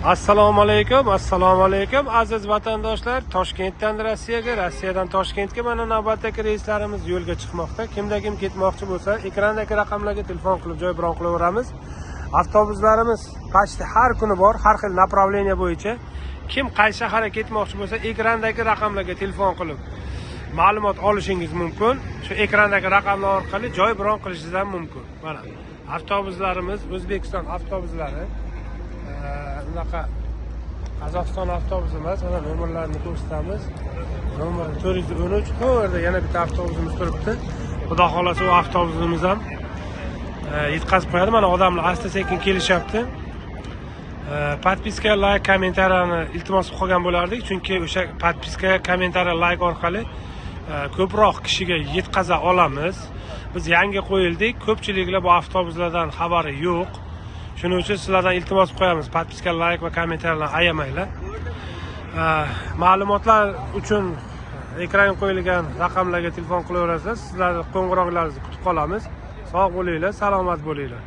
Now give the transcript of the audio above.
Assalomu alaykum aziz vatandoshlar. Toshkentdan Rossiyaga, Rossiyadan Toshkentga mana navbatdagi reyslarimiz yo'lga chiqmoqda. Kimda kim ketmoqchi bo'lsa, ekrandagi raqamlarga telefon qilib joy bron qilaveramiz. Avtobuslarimiz почти har kuni bor, har xil направление bo'yicha. Kim qaysi shaharga ketmoqchi bo'lsa, ekrandagi raqamlarga telefon qilib ma'lumot olishingiz mumkin. Shu ekrandagi raqamlar orqali joy bron qilishingiz ham mumkin. Mana avtobuslarimiz O'zbekiston avtobuslari. Bunaqa Qozog'iston avtobusi emas, mana nomerlarini ko'rsatamiz. Nomer 413. Bu yerda yana bitta avtobusimiz turibdi. Xudo xolasa u avtobusimiz ham yetkazib qo'yadi. Mana odamlar asta-sekin kelishyapti. Podpiska, like, kommentariyani iltimos qilgan bo'lardik, chunki o'sha podpiska, kommentariya, like orqali ko'proq kishiga yetkaza olamiz. Biz yangi qo'yildik, ko'pchiliklar bu avtobuslardan xabari yo'q. Shuning uchun sizlardan iltimos qo'yamiz. Podpiska, like va kommentariyalarni ayamanglar. Ma'lumotlar uchun ekranga qo'yilgan raqamlarga telefon qilaverasizlar. Sizlarning qo'ng'iroqlaringizni kutib qolamiz. Sog' bo'linglar, salomat bo'linglar.